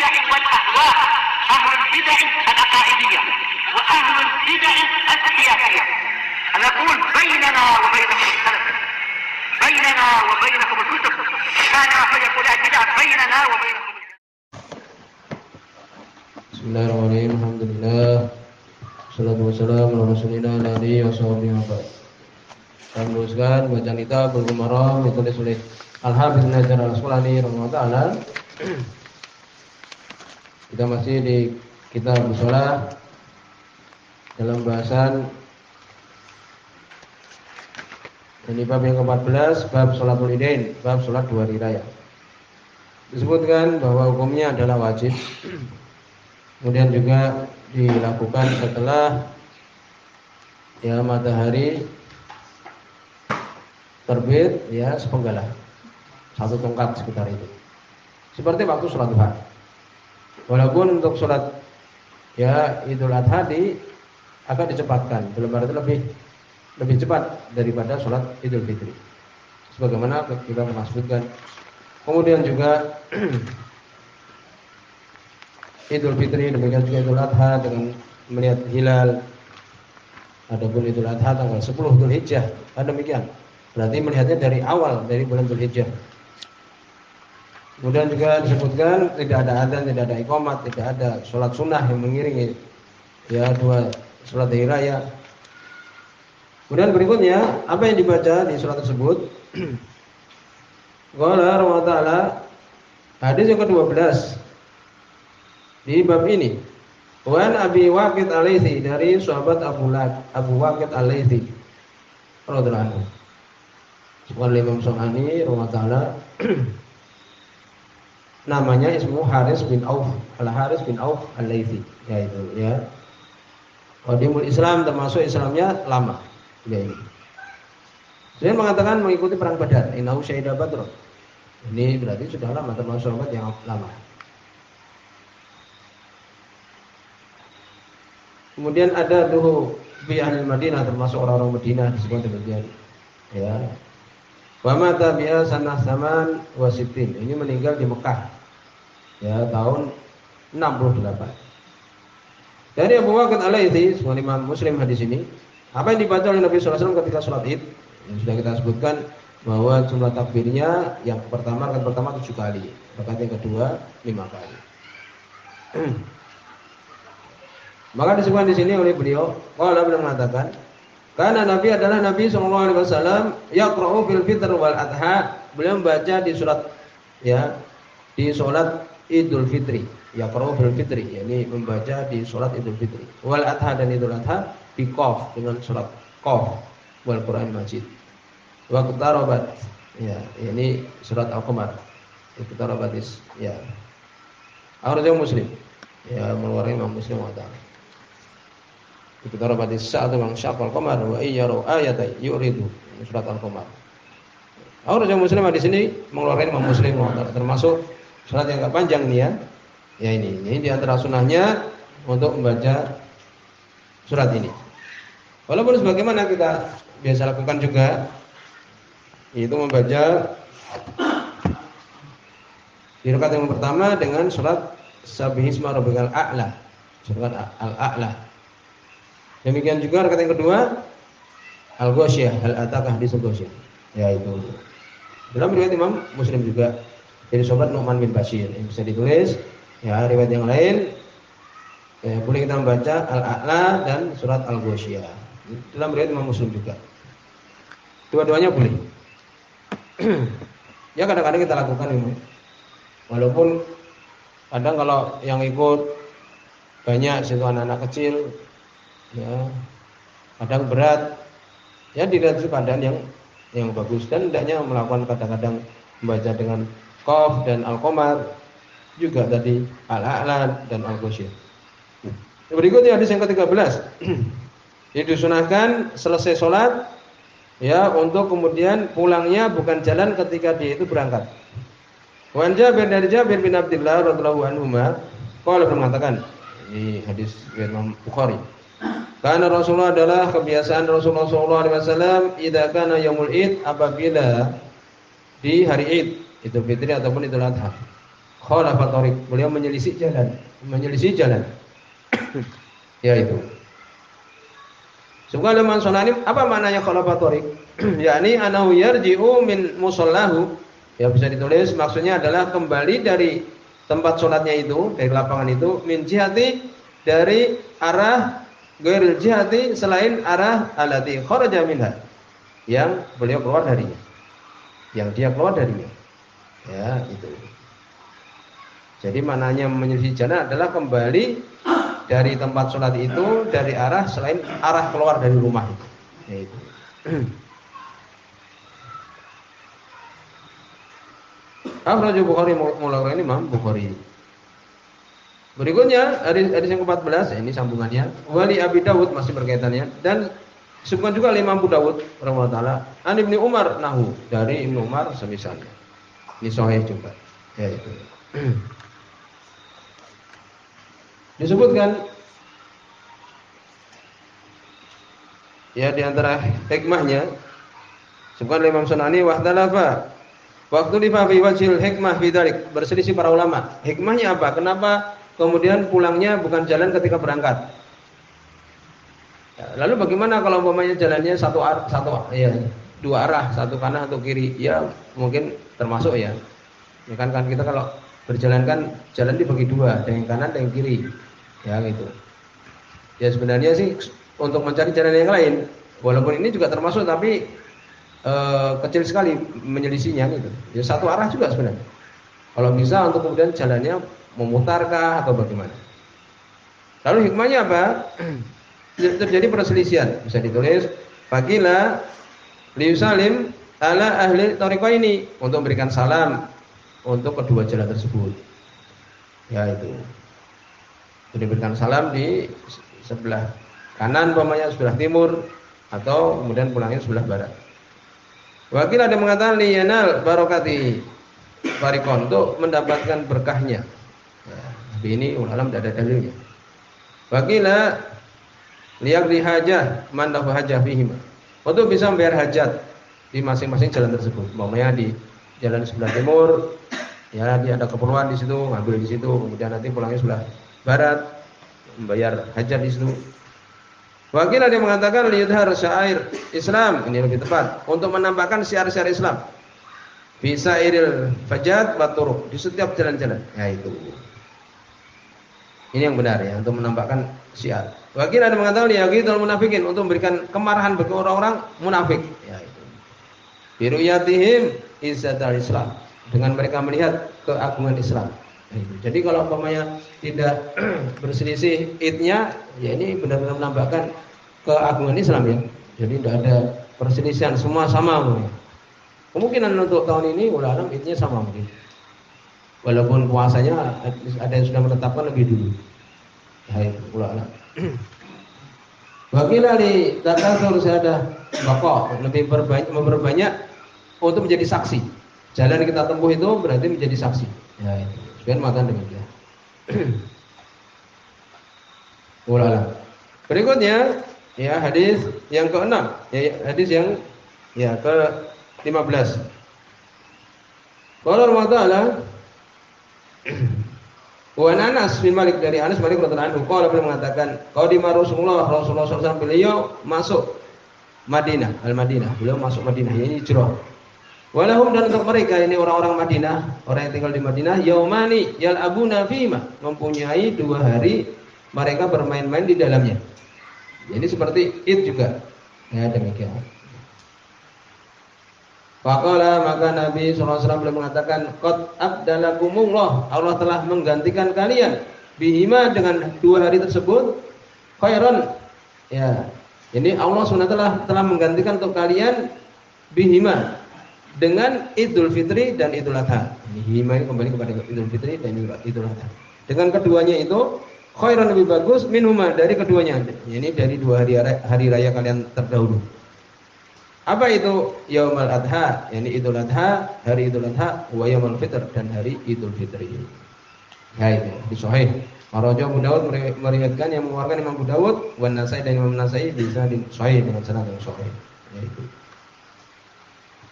البدع والأهواء، أهل البدع العقائدية وأهل البدع السياسية. نقول بيننا وبينكم السلف، بيننا وبينكم الكتب، كان فيقول البدع بيننا وبينكم. Bismillahirrahmanirrahim. Alhamdulillah. Wassalatu wassalamu ala rasulillah wa alihi washabihi wa ba'd. Kami meneruskan bacaan kita Bulughul Maram ditulis oleh Al-Hafidz Ibnu Hajar Al-Asqalani rahimahullah taala. Kita masih di kitab shalah dalam bahasan ini bab yang ke-14, bab sholatul idain, bab sholat dua hari raya. Disebutkan bahwa hukumnya adalah wajib. Kemudian juga dilakukan setelah ya matahari terbit ya sepenggalah, satu tongkat sekitar itu. Seperti waktu sholat duha. Walaupun untuk sholat ya Idul Adha akan dicepatkan, dalam arti lebih cepat daripada sholat Idul Fitri. Sebagaimana kita pernah sebutkan. Kemudian juga Idul Fitri, demikian juga Idul Adha dengan melihat hilal. Adapun Idul Adha tanggal 10 Dzulhijjah, demikian. Berarti melihatnya dari awal dari bulan Dzulhijjah. Kemudian juga disebutkan tidak ada adzan, tidak ada iqamat, tidak ada sholat sunnah yang mengiringi ya dua sholat hari raya. Kemudian berikutnya apa yang dibaca di sholat tersebut? Qala Allah Ta'ala, hadis yang ke-12 di bab ini. Wan Abi Waqid Al-Laitsi, dari sahabat Abu Waqid Al-Laitsi radhiyallahu anhu. Sebuah Imam Sunani rahimahullah taala. Namanya ismu Haris bin Auf, Al-Haris bin Auf Al-Laitsi, yaitu ya. Qadimul Islam, termasuk Islamnya lama. Ya ini. Saya mengatakan mengikuti perang Badar, innahu syahida Badr. Ini berarti sudah lama, termasuk sahabat yang lama. Kemudian ada duhu fi ahli Madinah, termasuk orang-orang Madinah disebut demikian. Ya. Wa mata bi'a sanah zaman wa sittin. Ini meninggal di Mekah. Ya, tahun 68. Dari Abu Waqid Al-Laitsi, seorang Imam Muslim hadis ini. Apa yang dibaca oleh Nabi sallallahu alaihi wasallam ketika salat Id? Yang sudah kita sebutkan bahwa jumlah takbirnya yang pertama 7 kali, rakaat yang kedua 5 kali. Maka disebutkan di sini oleh beliau, beliau mengatakan, karena Nabi adalah Nabi sallallahu alaihi wasallam yaqra'u fil fitr wal adha, beliau membaca di surat ya di salat Idul Fitri, yaqra'u fil fitri, yakni membaca di salat Idul Fitri, wal adha dan Idul Adha di qaf dengan surat qaf wal Qur'an Majid. Wa qtarabat, ya ini surat Al-Qamar. Qtarabatis, ya. Akhrajahu Muslim. Ya, mengeluarkan Imam Muslim wa ta'ala. Qtarabatis sa'atu man syaqal qamar wa iyyaru ayatan yuridu. Surat Al-Qamar. Akhrajahu Muslim di sini mengeluarkan Imam Muslim wa ta'ala, termasuk surat yang agak panjang nih ya. Ya ini di antara sunahnya untuk membaca surat ini. Walaupun sebagaimana kita biasa lakukan juga, itu membaca di rakaat yang pertama dengan surat Sabbihisma Rabbikal A'la, surat Al-A'la. Demikian juga rakaat yang kedua Al-Ghasyiyah, Hal Ataka Hadisul Ghasyiyah. Ya itu. Dalam riwayat Imam Muslim juga dari sahabat Nu'man bin Bashir yang bisa ditulis. Ya riwayat yang lain ya, boleh kita membaca Al-A'la dan surat Al-Ghasyiyah. Dalam riwayat Imam Muslim juga. Dua-duanya boleh. Ya kadang-kadang kita lakukan ini. Walaupun kadang kalau yang ikut banyak situ anak-anak kecil, ya kadang berat, ya dilihat keadaan yang bagus, dan hendaknya melakukan kadang-kadang membaca dengan Qaf dan Al-Qamar, juga tadi Al-A'la dan Al-Ghasyiyah. Berikutnya hadis yang ke-13. Disunahkan selesai sholat ya untuk kemudian pulangnya bukan jalan ketika dia itu berangkat. Wan Jabir, dari Jabir bin Abdullah radhiyallahu anhu qala, mengatakan di hadis Imam Bukhari, karena Rasulullah adalah kebiasaan Rasulullah sallallahu alaihi wasallam idza kana yaumul id, apabila di hari Id, Idul Fitri ataupun Idul Adha, khalafa thariq, beliau menyelisih jalan, ya itu. Sungguh man sunani, apa maknanya khalafa thariq? Yakni anahu yarji'u min musallahu, ya bisa ditulis maksudnya adalah kembali dari tempat sholatnya itu, dari lapangan itu, min jihati, dari arah ghairil jihati, selain arah allati kharaja minha, yang beliau keluar darinya, yang dia keluar darinya, ya itu. Jadi maknanya menyelisih jalan adalah kembali dari tempat sholat itu, dari arah selain arah keluar dari rumah itu, ya itu. Akhrajul Bukhari, mulai ini Imam Bukhari. Berikutnya hadis yang ke-14, ini sambungannya. Wali Abi Dawud, masih berkaitannya, dan disebutkan juga oleh Imam Abu Dawud rahimahullah taala, an Ibnu Umar nahu, dari Ibnu Umar semisalnya. Ini sahih juga. Ya itu. Disebutkan ya di antara hikmahnya, disebutkan oleh Imam Sunani, wahdalafa waktu di fi wajhil hikmah fi dzalik, berselisih para ulama. Hikmahnya apa? Kenapa kemudian pulangnya bukan jalan ketika berangkat? Ya, lalu bagaimana kalau umpamanya jalannya dua arah, satu kanan satu kiri? Ya mungkin termasuk ya. Ya kan kita kalau berjalan kan jalan dibagi dua, ada yang kanan, ada yang kiri. Ya gitu. Ya sebenarnya sih untuk mencari jalan yang lain, walaupun ini juga termasuk, tapi kecil sekali menyelisihnya gitu. Ya satu arah juga sebenarnya. Kalau bisa untuk kemudian jalannya memutarkah atau bagaimana? Lalu hikmahnya apa? Terjadi perselisihan. Bisa ditulis faqila liusalim ala ahli thariqah ini, untuk memberikan salam untuk kedua jalan tersebut. Ya itu. Jadi berikan salam di sebelah kanan umpamanya, sebelah timur, atau kemudian pulangnya sebelah barat. Wakil ada mengatakan liyanal barokati farikon, untuk mendapatkan berkahnya. Ya, tapi ini ulama tidak ada dalilnya. Wakila liyaqdi hajah man lahu hajah fihima, untuk bisa membayar hajat di masing-masing jalan tersebut. Umpamanya di jalan sebelah timur, ya dia ada keperluan di situ, ngambil di situ, kemudian nanti pulangnya sebelah barat, membayar hajat di situ. Wakil ada yang mengatakan liyudhar syair Islam, ini lebih tepat, untuk menampakkan syiar-syiar Islam bisa iril fajat wa turuq, di setiap jalan-jalan. Ya itu. Ini yang benar ya, untuk menampakkan syiar. Wakil ada yang mengatakan liyaqidul munafikin, untuk memberikan kemarahan bagi orang-orang munafik. Ya itu. Biruyatihim izzatul Islam, dengan mereka melihat keagungan Islam. Jadi kalau umpamanya tidak berselisih idnya, ya ini benar-benar menambahkan keagungan Islam ya. Jadi tidak ada perselisihan, semua sama. Kemungkinan untuk tahun ini ulama idnya sama mungkin. Walaupun puasanya ada yang sudah menetapkan lebih dulu. Ya ulama. Wakilah di data ada bapak lebih memperbanyak untuk menjadi saksi. Jalan yang kita tempuh itu berarti menjadi saksi. Ya itu. Biar makan demikian. Ulala. Berikutnya ya hadis yang ke-6, ya hadis yang ya ke-15. Qala Allah Ta'ala wa Anas bin Malik, dari Anas bin Malik radhiyallahu anhu, qala beliau mengatakan, qadima Rasulullah SAW, beliau masuk Madinah, Al-Madinah, beliau masuk Madinah, ini hijrah. Walahum, dan untuk mereka ini orang-orang Madinah, orang yang tinggal di Madinah, yaumani yal'abuna fima, mempunyai 2 hari mereka bermain-main di dalamnya. Jadi seperti Id juga. Ya demikian. Faqala, maka Nabi SAW beliau mengatakan, qad abdalakumullah, Allah telah menggantikan kalian bihima, dengan 2 hari tersebut, khairan. Ya. Ini Allah SWT telah menggantikan untuk kalian bihima, dengan Idul Fitri dan Idul Adha. Ini kembali kepada Idul Fitri dan Idul Adha. Dengan keduanya itu khairan, lebih bagus, minhuma, dari keduanya. Ini dari 2 hari raya kalian terdahulu. Apa itu? Yaumul Adha, yakni Idul Adha, hari Idul Adha, wa Yaumul Fitr, dan hari Idul Fitri. Ya itu di sahih. Maraja Abu Dawud meriwayatkan, yang mengeluarkan Imam Abu Dawud, wan Nasai, dan Imam Nasai bisa di sahih dengan sanad yang sahih. Ya itu.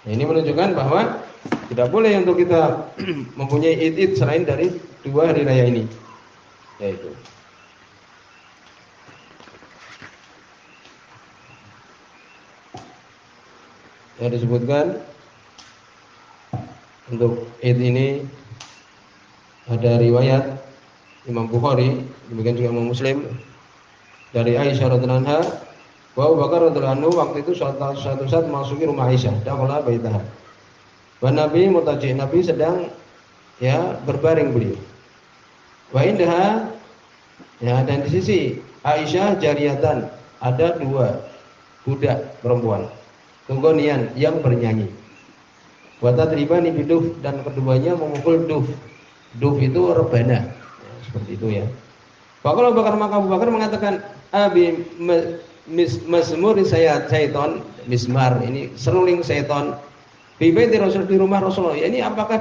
Nah, ini menunjukkan bahwa tidak boleh untuk kita mempunyai id selain dari dua hari raya ini. Yaitu yang disebutkan untuk id ini ada riwayat Imam Bukhari, demikian juga Imam Muslim dari Aisyah radhiyallahu anha bahwa Abu Bakar radhiyallahu anhu waktu itu suatu saat memasuki rumah Aisyah, dakhala baitaha. Wa Nabi mutaji, Nabi sedang berbaring beliau. Wa indaha, dan di sisi Aisyah jariyatan, ada dua budak perempuan tunggonian yang bernyanyi. Wa tadribani biduf, dan keduanya memukul duf. Duf itu rebana. Seperti itu ya. Maka Abu Bakar mengatakan, abi mazmuri syaiton, mismar ini seruling syaiton. Di baiti Rasul, di rumah Rasulullah. Ya, ini apakah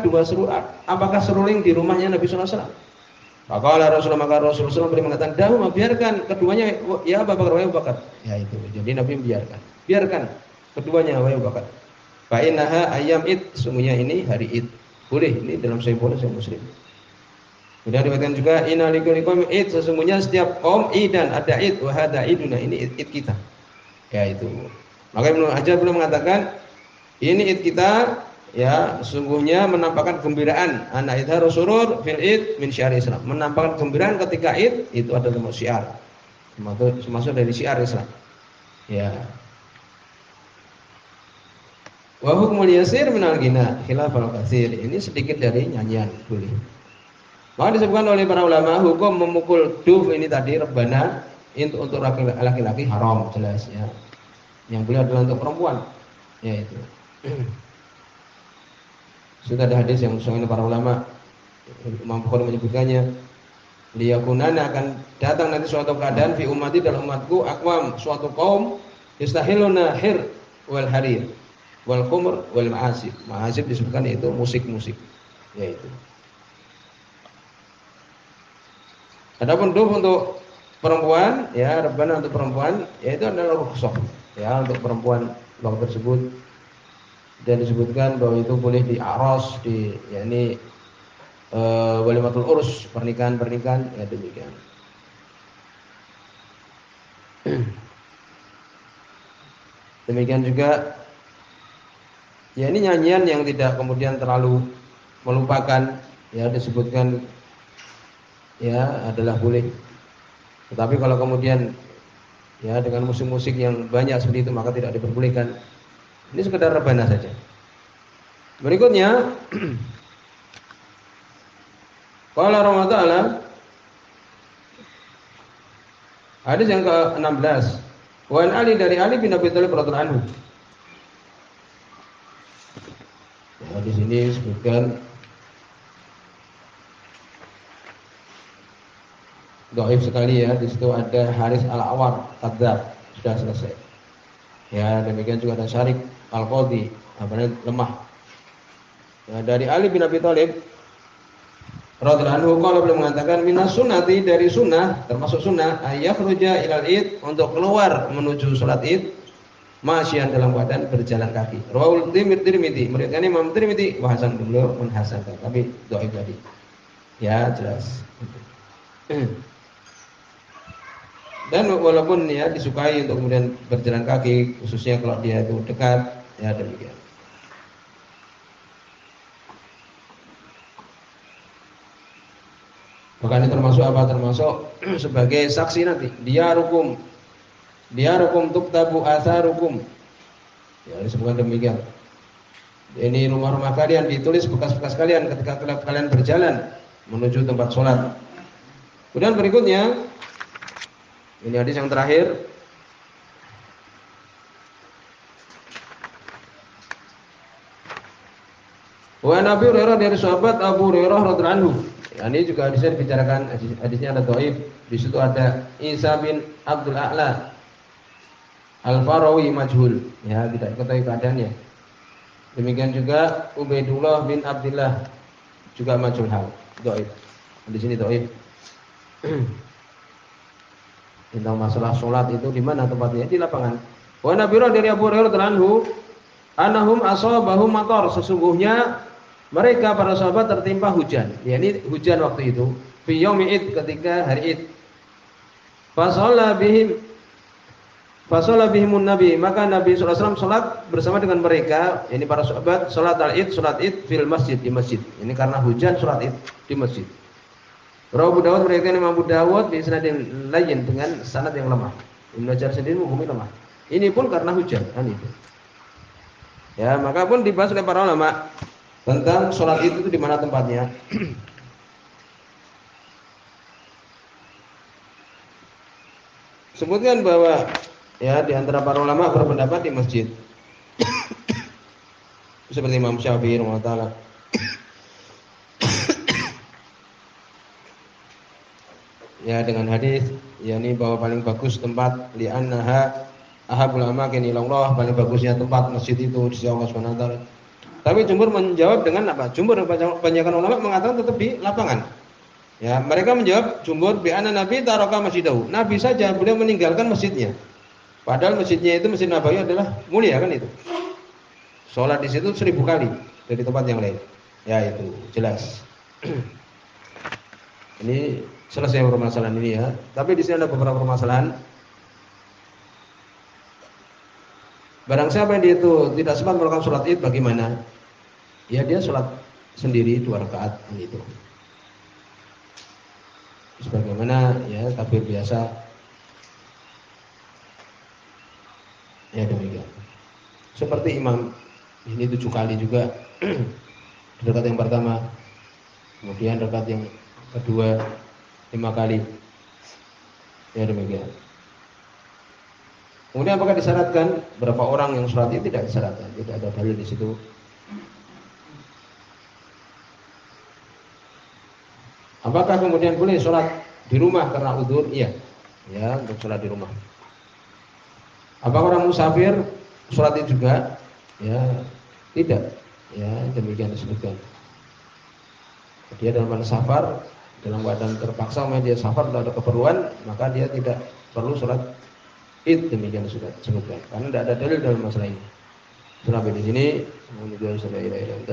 seruling di rumahnya Nabi sallallahu alaihi wasallam? Maka Rasulullah beliau mengatakan, "Dah, biarkan keduanya ya Abu Bakar." Ya itu. Jadi Nabi membiarkan. Biarkan keduanya Abu Bakar. Fa innaha ayyam id, sungguhnya ini hari id. Boleh, ini dalam Sahih Muslim. Kemudian dikatakan juga inna likulli qaumin id, sesungguhnya setiap kaum idan, ada id, wa hada iduna, ini id kita. Ya itu. Maka Ibnu Hajar belum mengatakan ini id kita, ya sesungguhnya menampakkan gembiraan. Anak idhar surur fil id min syiar Islam. Menampakkan gembiraan ketika id itu adalah termasuk syiar. Termasuk dari syiar Islam. Ya. Wa hukmul yasir minal ghina khilafal katsir. Ini sedikit dari nyanyian, boleh. Maka disebutkan oleh para ulama, hukum memukul duf ini tadi rebana untuk laki-laki haram, jelas ya. Yang boleh adalah untuk perempuan. Ya itu. Sudah ada hadis yang disebutkan para ulama, Imam Bukhari menyebutkannya, liyakunana, akan datang nanti suatu keadaan fi ummati, dalam umatku, aqwam, suatu kaum yastahiluna hir wal harir wal khumr wal ma'asib. Ma'asib disebutkan itu musik-musik, yaitu. Adapun duf untuk perempuan, ya rebana untuk perempuan, yaitu adalah rukhsah, ya untuk perempuan waktu tersebut. Dan disebutkan bahwa itu boleh di aros, di yakni walimatul urus, pernikahan ya demikian. Demikian juga ya ini nyanyian yang tidak kemudian terlalu melupakan, ya disebutkan ya adalah boleh. Tetapi kalau kemudian ya dengan musik-musik yang banyak seperti itu maka tidak diperbolehkan. Ini sekedar rebana saja. Berikutnya qala Ramadhan, hadis yang ke-16. Wa an Ali, dari Ali bin Abi Thalib radhiyallahu anhu. Ya, di sini disebutkan dhaif sekali ya. Di situ ada Haris Al-Awar kadzdzab, sudah selesai. Ya, demikian juga ada Syarik Al-Qadhi, namanya lemah. Ya, dari Ali bin Abi Thalib radhiyallahu anhu qala, beliau mengatakan minas sunnati, dari sunnah, termasuk sunnah ayakhruja ilal id, untuk keluar menuju salat id masyian, dalam keadaan berjalan kaki. Rawahul Tirmidzi, meriwayatkan Imam Tirmidzi wa hasan, beliau menhasankan, tapi dhaif tadi. Ya, jelas. Dan walaupun ya disukai untuk kemudian berjalan kaki, khususnya kalau dia itu dekat, ya demikian. Maka ini termasuk apa? Termasuk sebagai saksi nanti. Diyarukum tuktabu atharukum. Ya, disebutkan demikian. Ini rumah-rumah kalian ditulis bekas-bekas kalian ketika kalian berjalan menuju tempat sholat. Kemudian berikutnya, ini hadis yang terakhir. Wa Nabi Hurairah, dari sahabat Abu Hurairah radhiyallahu anhu. Ini juga hadisnya dibicarakan, hadisnya ada dhaif. Di situ ada Isa bin Abdul A'la Al-Farawi majhul, ya tidak diketahui keadaannya. Demikian juga Ubaidullah bin Abdullah juga majhul hal, dhaif. Di sini dhaif. Tentang masalah sholat itu di mana tempatnya? Di lapangan. Wa Nabi dari Abu Hurairah radhiyallahu anhu, Anahum asabahum matar, sesungguhnya mereka para sahabat tertimpa hujan. Yakni hujan waktu itu fi yaumi id, ketika hari id. Fasalla bihimun nabi, maka Nabi sallallahu alaihi wasallam salat bersama dengan mereka, ini para sahabat, salat al-id, salat id fil masjid, di masjid. Ini karena hujan, salat id di masjid. Rawi Abu Dawud, mereka Imam Abu Dawud bi sanadin layyin, dengan sanad yang lemah. Ibnu Hajar sendiri menghukumi lemah. Ini pun karena hujan, kan itu. Ya, maka pun dibahas oleh para ulama tentang salat id itu di mana tempatnya. Sebutkan bahwa ya di antara para ulama berpendapat di masjid. Seperti Imam Syafi'i rahimahullah. Ya dengan hadis yakni bahwa paling bagus tempat li'annaha ahabul amakin ila Allah, paling bagusnya tempat masjid itu di sisi Allah Subhanahu wa taala. Tapi jumhur menjawab dengan apa? Jumhur kebanyakan ulama mengatakan tetap di lapangan. Ya, mereka menjawab jumhur bi anna nabi taraka masjidahu. Nabi saja beliau meninggalkan masjidnya. Padahal masjidnya itu Masjid Nabawi adalah mulia kan itu. Sholat di situ 1000 kali dari tempat yang lain. Ya itu jelas. Ini selesai permasalahan ini ya. Tapi di sini ada beberapa permasalahan. Barang siapa yang dia itu tidak sempat melakukan sholat id bagaimana? Ya dia sholat sendiri 2 rakaat itu. Sebagaimana ya takbir biasa. Ya demikian. Seperti imam ini 7 kali juga. Rakaat yang pertama, kemudian rakaat yang kedua 5 kali. Ya demikian. Kemudian apakah disyaratkan berapa orang yang sholat itu? Tidak disyaratkan, tidak ada dalil di situ. Apakah kemudian boleh sholat di rumah karena udzur? Iya, ya untuk sholat di rumah. Apakah orang musafir sholat itu juga? Ya tidak. Ya demikian disebutkan. Dia dalam keadaan safar, dalam keadaan terpaksa, dia safar tidak ada keperluan, maka dia tidak perlu sholat id, demikian disebutkan. Karena tidak ada dalil dalam masalah ini. Sampai di sini, mohon doa sampai akhir.